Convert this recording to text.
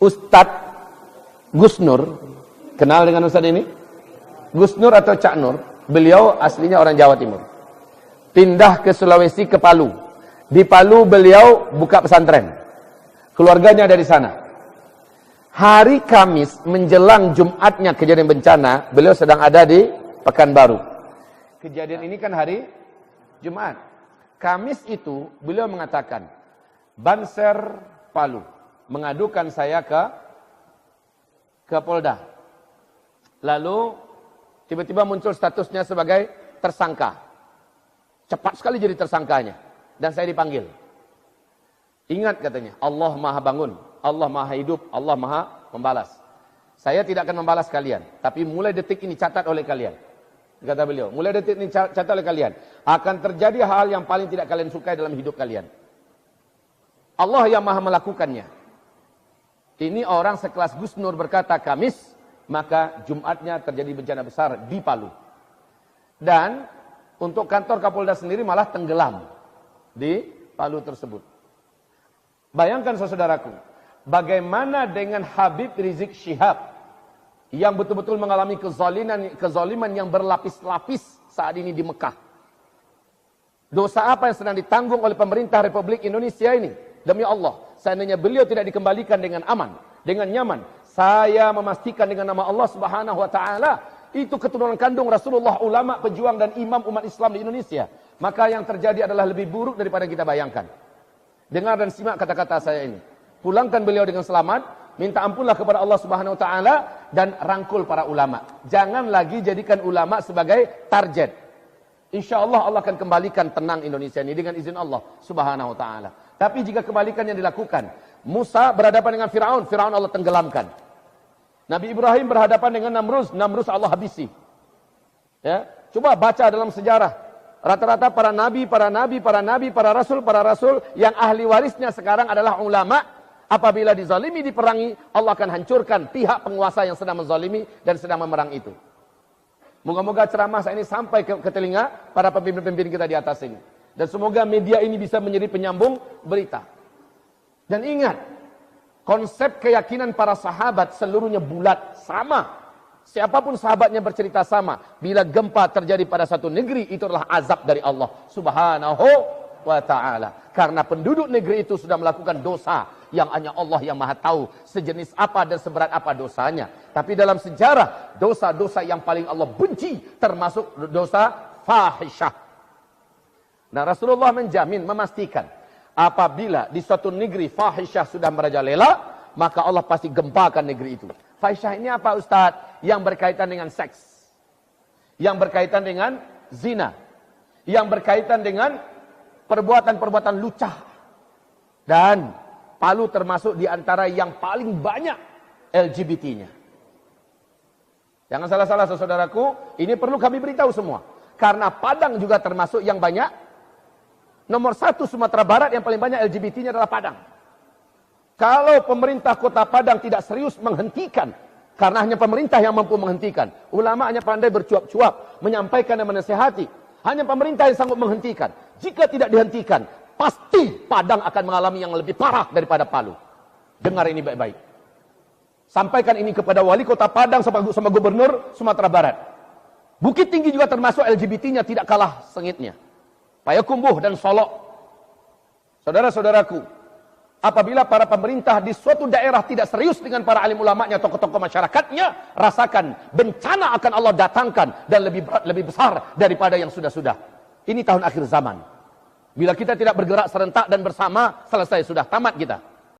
Ustadz Gus Nur, kenal dengan Ustadz ini? Gus Nur atau Cak Nur, beliau aslinya orang Jawa Timur. Pindah ke Sulawesi, ke Palu. Di Palu beliau buka pesantren. Keluarganya dari sana. Hari Kamis menjelang Jumatnya kejadian bencana, beliau sedang ada di Pekanbaru. Kejadian ini kan hari Jumat. Kamis itu beliau mengatakan, Banser Palu mengadukan saya ke Polda. Lalu tiba-tiba muncul statusnya sebagai tersangka. Cepat sekali jadi tersangkanya. Dan saya dipanggil. Ingat katanya, Allah Maha Bangun, Allah Maha Hidup, Allah Maha Membalas. Saya tidak akan membalas kalian, tapi mulai detik ini catat oleh kalian. Kata beliau, mulai detik ini catat oleh kalian. Akan terjadi hal yang paling tidak kalian sukai dalam hidup kalian. Allah yang Maha melakukannya. Ini orang sekelas Gus Nur berkata Kamis, maka Jumatnya terjadi bencana besar di Palu. Dan untuk kantor Kapolda sendiri malah tenggelam di Palu tersebut. Bayangkan saudaraku, bagaimana dengan Habib Rizik Syihab yang betul-betul mengalami kezaliman yang berlapis-lapis saat ini di Mekah. Dosa apa yang sedang ditanggung oleh pemerintah Republik Indonesia ini? Demi Allah, seandainya beliau tidak dikembalikan dengan aman, dengan nyaman, saya memastikan dengan nama Allah Subhanahu wa taala, itu keturunan kandung Rasulullah, ulama, pejuang dan imam umat Islam di Indonesia. Maka yang terjadi adalah lebih buruk daripada kita bayangkan. Dengar dan simak kata-kata saya ini. Pulangkan beliau dengan selamat, minta ampunlah kepada Allah Subhanahu wa taala dan rangkul para ulama. Jangan lagi jadikan ulama sebagai target. Insyaallah Allah akan kembalikan tenang Indonesia ini dengan izin Allah Subhanahu wa taala. Tapi jika kebalikan yang dilakukan, Musa berhadapan dengan Firaun, Firaun Allah tenggelamkan. Nabi Ibrahim berhadapan dengan Namrus, Namrus Allah habisi. Ya, coba baca dalam sejarah. Rata-rata para nabi, para rasul yang ahli warisnya sekarang adalah ulama. Apabila dizalimi, diperangi, Allah akan hancurkan pihak penguasa yang sedang menzalimi dan sedang memerang itu. Moga-moga ceramah saya ini sampai ke telinga para pemimpin-pemimpin kita di atas ini. Dan semoga media ini bisa menjadi penyambung berita. Dan ingat, konsep keyakinan para sahabat seluruhnya bulat, sama. Siapapun sahabatnya bercerita sama. Bila gempa terjadi pada satu negeri, itu adalah azab dari Allah Subhanahu wa ta'ala. Karena penduduk negeri itu sudah melakukan dosa yang hanya Allah yang Maha tahu sejenis apa dan seberat apa dosanya. Tapi dalam sejarah, dosa-dosa yang paling Allah benci termasuk dosa fahisyah. Nah, Rasulullah menjamin, memastikan apabila di suatu negeri fahisyah sudah merajalela, maka Allah pasti gempakan negeri itu. Fahisyah ini apa Ustaz? Yang berkaitan dengan seks, yang berkaitan dengan zina, yang berkaitan dengan perbuatan-perbuatan lucah. Dan Palu termasuk di antara yang paling banyak LGBT-nya. Jangan salah-salah saudaraku, ini perlu kami beritahu semua. Karena Padang juga termasuk yang banyak. Nomor 1 Sumatera Barat yang paling banyak LGBT-nya adalah Padang. Kalau pemerintah kota Padang tidak serius menghentikan, karena hanya pemerintah yang mampu menghentikan. Ulama hanya pandai bercuap-cuap, menyampaikan dan menasihati. Hanya pemerintah yang sanggup menghentikan. Jika tidak dihentikan, pasti Padang akan mengalami yang lebih parah daripada Palu. Dengar ini baik-baik. Sampaikan ini kepada wali kota Padang sama gubernur Sumatera Barat. Bukit Tinggi juga termasuk LGBT-nya tidak kalah sengitnya. Payakumbuh dan Solok. Saudara-saudaraku, apabila para pemerintah di suatu daerah tidak serius dengan para alim ulamanya, tokoh-tokoh masyarakatnya, rasakan bencana akan Allah datangkan dan lebih berat, lebih besar daripada yang sudah-sudah. Ini tahun akhir zaman. Bila kita tidak bergerak serentak dan bersama, selesai sudah, tamat kita.